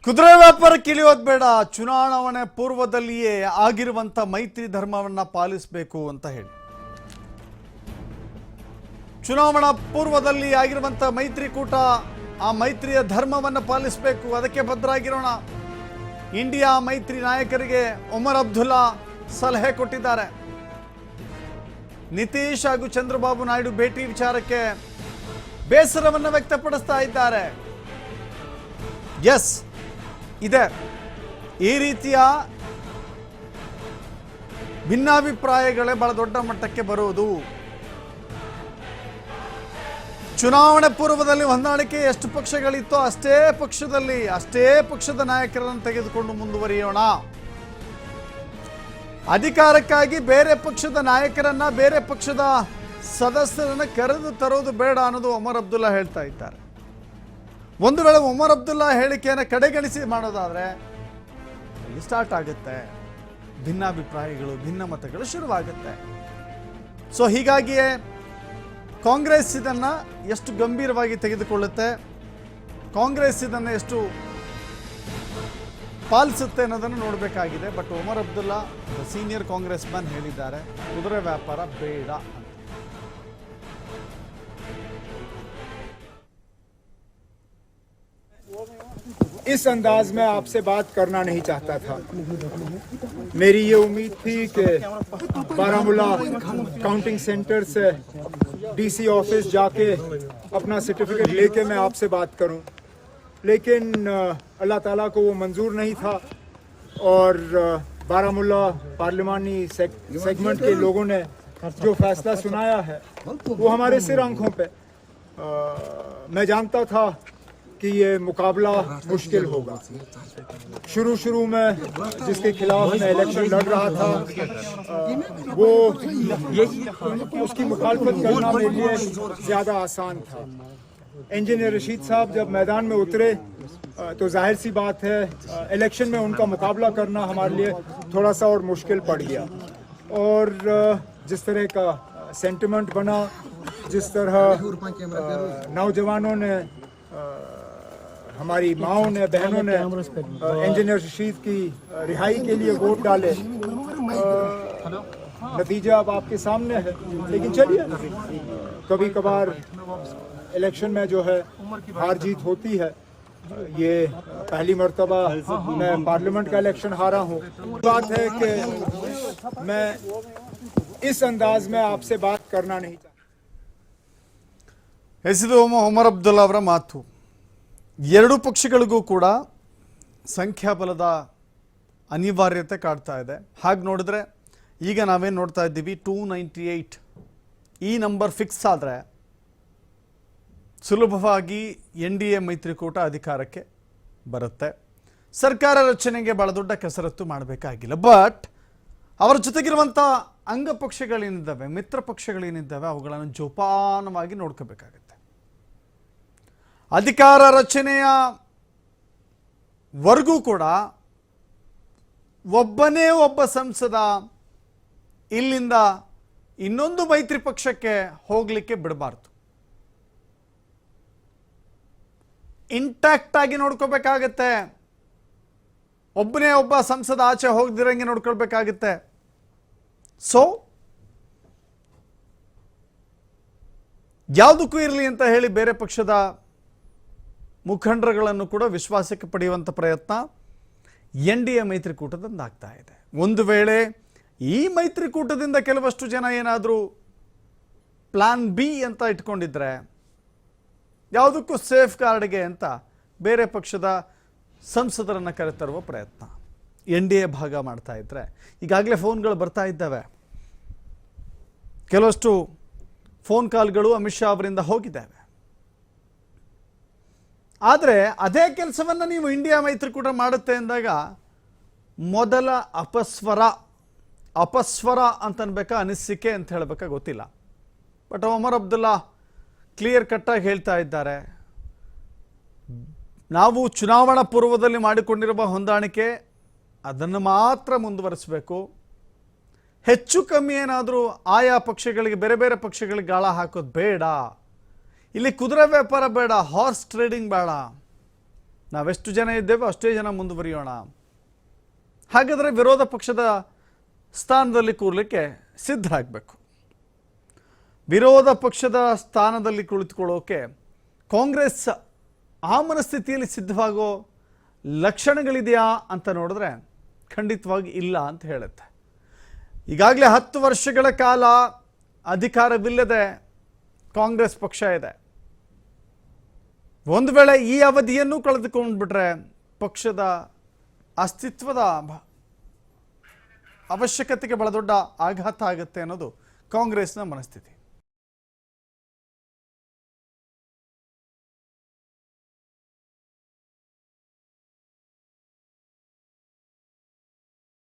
ಕುದುರೆ ವ್ಯಾಪಾರಕ್ಕೆ ಇಳಿಯೋದು ಬೇಡ, ಚುನಾವಣೆ ಪೂರ್ವದಲ್ಲಿಯೇ ಆಗಿರುವಂತ ಮೈತ್ರಿ ಧರ್ಮವನ್ನ ಪಾಲಿಸಬೇಕು ಅಂತ ಹೇಳಿ ಚುನಾವಣಾ ಪೂರ್ವದಲ್ಲಿ ಆಗಿರುವಂತ ಮೈತ್ರಿಕೂಟ ಆ ಮೈತ್ರಿಯ ಧರ್ಮವನ್ನು ಪಾಲಿಸಬೇಕು, ಅದಕ್ಕೆ ಬದ್ಧರಾಗಿರೋಣ. ಇಂಡಿಯಾ ಮೈತ್ರಿ ನಾಯಕರಿಗೆ ಒಮರ್ ಅಬ್ದುಲ್ಲಾ ಸಲಹೆ ಕೊಟ್ಟಿದ್ದಾರೆ. ನಿತೀಶ್ ಹಾಗೂ ಚಂದ್ರಬಾಬು ನಾಯ್ಡು ಭೇಟಿ ವಿಚಾರಕ್ಕೆ ಬೇಸರವನ್ನು ವ್ಯಕ್ತಪಡಿಸ್ತಾ ಇದ್ದಾರೆ. ಎಸ್ ಇದೆ, ಈ ರೀತಿಯ ಭಿನ್ನಾಭಿಪ್ರಾಯಗಳೇ ಬಹಳ ದೊಡ್ಡ ಮಟ್ಟಕ್ಕೆ ಬರುವುದು. ಚುನಾವಣೆ ಪೂರ್ವದಲ್ಲಿ ಹೊಂದಾಣಿಕೆ ಎಷ್ಟು ಪಕ್ಷಗಳಿತ್ತೋ ಅಷ್ಟೇ ಪಕ್ಷದ ನಾಯಕರನ್ನು ತೆಗೆದುಕೊಂಡು ಮುಂದುವರಿಯೋಣ. ಅಧಿಕಾರಕ್ಕಾಗಿ ಬೇರೆ ಪಕ್ಷದ ನಾಯಕರನ್ನ, ಬೇರೆ ಪಕ್ಷದ ಸದಸ್ಯರನ್ನ ಕರೆದು ತರೋದು ಬೇಡ ಅನ್ನೋದು ಒಮರ್ ಅಬ್ದುಲ್ಲಾ ಹೇಳ್ತಾ ಇದ್ದಾರೆ. ಒಂದು ವೇಳೆ ಒಮರ್ ಅಬ್ದುಲ್ಲಾ ಹೇಳಿಕೆಯನ್ನು ಕಡೆಗಣಿಸಿ ಮಾಡೋದಾದ್ರೆ ಸ್ಟಾರ್ಟ್ ಆಗುತ್ತೆ, ಭಿನ್ನಾಭಿಪ್ರಾಯಗಳು, ಭಿನ್ನಮತಗಳು ಶುರುವಾಗುತ್ತೆ. ಸೊ ಹೀಗಾಗಿಯೇ ಕಾಂಗ್ರೆಸ್ ಇದನ್ನ ಎಷ್ಟು ಗಂಭೀರವಾಗಿ ತೆಗೆದುಕೊಳ್ಳುತ್ತೆ, ಕಾಂಗ್ರೆಸ್ ಇದನ್ನು ಎಷ್ಟು ಪಾಲಿಸುತ್ತೆ ಅನ್ನೋದನ್ನು ನೋಡಬೇಕಾಗಿದೆ. But Omar Abdullah senior Congress man ಹೇಳಿದ್ದಾರೆ, ಕುದುರೆ ವ್ಯಾಪಾರ ಬೇಡ ಅಂತ. इस अंदाज में आपसे बात करना नहीं चाहता था. मेरी ये उम्मीद थी कि बारामूला काउंटिंग सेंटर से डीसी ऑफिस जाके अपना सर्टिफिकेट लेके मैं आपसे बात करूं, लेकिन अल्लाह ताला को वो मंजूर नहीं था और बारामूला पार्लिमानी सेगमेंट के लोगों ने जो फैसला सुनाया है वो हमारे सिर आंखों पे. मैं जानता था कि ये मुकाबला मुश्किल होगा. शुरू में जिसके खिलाफ मैं इलेक्शन लड़ रहा था वो उसकी मुखालफत करना मेरे लिए ज़्यादा आसान था. इंजीनियर रशीद साहब जब मैदान में उतरे तो जाहिर सी बात है इलेक्शन में उनका मुकाबला करना हमारे लिए थोड़ा सा और मुश्किल पड़ गया. और जिस तरह का सेंटिमेंट बना, जिस तरह नौजवानों ने, हमारी माओं ने, बहनों ने इंजीनियर रशीद की रिहाई के लिए वोट डाले, नतीजा अब आपके सामने है. लेकिन चलिए, कभी कभार इलेक्शन में जो है हार जीत होती है. ये पहली मर्तबा मैं पार्लियामेंट का इलेक्शन हारा हूँ. बात है कि मैं इस अंदाज में आपसे बात करना नहीं चाहता. ಹೆಸರು ಒಮರ್ ಅಬ್ದುಲ್ಲಾ ಅವರ ಮಾತು. ಎರಡೂ ಪಕ್ಷಗಳಿಗೂ ಕೂಡ ಸಂಖ್ಯಾಬಲದ ಅನಿವಾರ್ಯತೆ ಕಾಡ್ತಾ ಇದೆ. ಹಾಗೆ ನೋಡಿದ್ರೆ ಈಗ ನಾವೇನು ನೋಡ್ತಾ ಇದ್ದೀವಿ, 298 ಈ ನಂಬರ್ ಫಿಕ್ಸ್ ಆದರೆ ಸುಲಭವಾಗಿ NDA ಮೈತ್ರಿಕೂಟ ಅಧಿಕಾರಕ್ಕೆ ಬರುತ್ತೆ. ಸರ್ಕಾರ ರಚನೆಗೆ ಬಹಳ ದೊಡ್ಡ ಕಸರತ್ತು ಮಾಡಬೇಕಾಗಿಲ್ಲ. ಬಟ್ ಅವರ ಜೊತೆಗಿರುವಂಥ ಅಂಗಪಕ್ಷಗಳೇನಿದ್ದಾವೆ, ಮಿತ್ರ ಪಕ್ಷಗಳೇನಿದ್ದಾವೆ, ಅವುಗಳನ್ನು ಜೋಪಾನವಾಗಿ ನೋಡ್ಕೋಬೇಕಾಗತ್ತೆ. ಅಧಿಕಾರ ರಚನೆಯ ವರ್ಗೂ ಕೂಡ ಒಬ್ಬನೇ ಒಬ್ಬ ಸಂಸದ ಇಲ್ಲಿಂದ ಇನ್ನೊಂದು ಮೈತ್ರಿ ಪಕ್ಷಕ್ಕೆ ಹೋಗಲಿಕ್ಕೆ ಬಿಡಬಾರ್ದು. ಇಂಟ್ಯಾಕ್ಟ್ ಆಗಿ ನೋಡ್ಕೋಬೇಕಾಗತ್ತೆ. ಒಬ್ಬನೇ ಒಬ್ಬ ಸಂಸದ ಆಚೆ ಹೋಗದಿರಂಗೆ ನೋಡ್ಕೊಳ್ಬೇಕಾಗತ್ತೆ. ಸೊ ಯಾವುದಕ್ಕೂ ಇರಲಿ ಅಂತ ಹೇಳಿ ಬೇರೆ ಪಕ್ಷದ ಮುಖಂಡರುಗಳನ್ನು ಕೂಡ ವಿಶ್ವಾಸಕ್ಕೆ ಪಡೆಯುವಂಥ ಪ್ರಯತ್ನ NDA ಮೈತ್ರಿಕೂಟದಿಂದ ಆಗ್ತಾ ಇದೆ. ಒಂದು ವೇಳೆ ಈ ಮೈತ್ರಿಕೂಟದಿಂದ ಕೆಲವಷ್ಟು ಜನ ಏನಾದರೂ ಪ್ಲಾನ್ ಬಿ ಅಂತ ಇಟ್ಕೊಂಡಿದ್ರೆ, ಯಾವುದಕ್ಕೂ ಸೇಫ್ ಗಾರ್ಡ್ಗೆ ಅಂತ ಬೇರೆ ಪಕ್ಷದ ಸಂಸದರನ್ನು ಕರೆತರುವ ಪ್ರಯತ್ನ NDA ಭಾಗ ಮಾಡ್ತಾ ಇದ್ರೆ, ಈಗಾಗಲೇ ಫೋನ್ಗಳು ಬರ್ತಾ ಇದ್ದಾವೆ. ಕೆಲವಷ್ಟು ಫೋನ್ ಕಾಲ್ಗಳು ಅಮಿತ್ ಶಾ ಅವರಿಂದ ಹೋಗಿದ್ದಾವೆ. ಆದರೆ ಅದೇ ಕೆಲಸವನ್ನು ನೀವು ಇಂಡಿಯಾ ಮೈತ್ರಿಕೂಟ ಮಾಡುತ್ತೆ ಅಂದಾಗ ಮೊದಲ ಅಪಸ್ವರ ಅಂತನ್ಬೇಕಾ, ಅನಿಸಿಕೆ ಅಂತ ಹೇಳಬೇಕಾ ಗೊತ್ತಿಲ್ಲ. ಬಟ್ ಒಮರ್ ಅಬ್ದುಲ್ಲಾ ಕ್ಲಿಯರ್ ಕಟ್ಟಾಗಿ ಹೇಳ್ತಾ ಇದ್ದಾರೆ, ನಾವು ಚುನಾವಣಾ ಪೂರ್ವದಲ್ಲಿ ಮಾಡಿಕೊಂಡಿರುವ ಹೊಂದಾಣಿಕೆ ಅದನ್ನು ಮಾತ್ರ ಮುಂದುವರಿಸಬೇಕು. ಹೆಚ್ಚು ಕಮ್ಮಿ ಏನಾದರೂ ಆಯಾ ಪಕ್ಷಗಳಿಗೆ, ಬೇರೆ ಬೇರೆ ಪಕ್ಷಗಳಿಗೆ ಗಾಳ ಹಾಕೋದು ಬೇಡ. ಇಲ್ಲಿ ಕುದುರೆ ವ್ಯಾಪಾರ ಬೇಡ, ಹಾರ್ಸ್ ಟ್ರೇಡಿಂಗ್ ಬೇಡ. ನಾವೆಷ್ಟು ಜನ ಇದ್ದೇವೆ ಅಷ್ಟೇ ಜನ ಮುಂದುವರಿಯೋಣ. ಹಾಗಾದರೆ ವಿರೋಧ ಪಕ್ಷದ ಸ್ಥಾನದಲ್ಲಿ ಕೂರಲಿಕ್ಕೆ ಸಿದ್ಧರಾಗಬೇಕು. ವಿರೋಧ ಪಕ್ಷದ ಸ್ಥಾನದಲ್ಲಿ ಕುಳಿತುಕೊಳ್ಳೋಕೆ ಕಾಂಗ್ರೆಸ್ ಆ ಮನಸ್ಥಿತಿಯಲ್ಲಿ ಸಿದ್ಧವಾಗೋ ಲಕ್ಷಣಗಳಿದೆಯಾ ಅಂತ ನೋಡಿದ್ರೆ ಖಂಡಿತವಾಗಿ ಇಲ್ಲ ಅಂತ ಹೇಳುತ್ತೆ. ಈಗಾಗಲೇ 10 ವರ್ಷಗಳ ಕಾಲ ಅಧಿಕಾರವಿಲ್ಲದೆ ಕಾಂಗ್ರೆಸ್ ಪಕ್ಷ ಇದೆ. ಒಂದು ವೇಳೆ ಈ ಅವಧಿಯನ್ನು ಕಳೆದುಕೊಂಡ್ಬಿಟ್ರೆ ಪಕ್ಷದ ಅಸ್ತಿತ್ವದ ಅವಶ್ಯಕತೆಗೆ ಬಹಳ ದೊಡ್ಡ ಆಘಾತ ಆಗುತ್ತೆ ಅನ್ನೋದು ಕಾಂಗ್ರೆಸ್ನ ಮನಸ್ಥಿತಿ.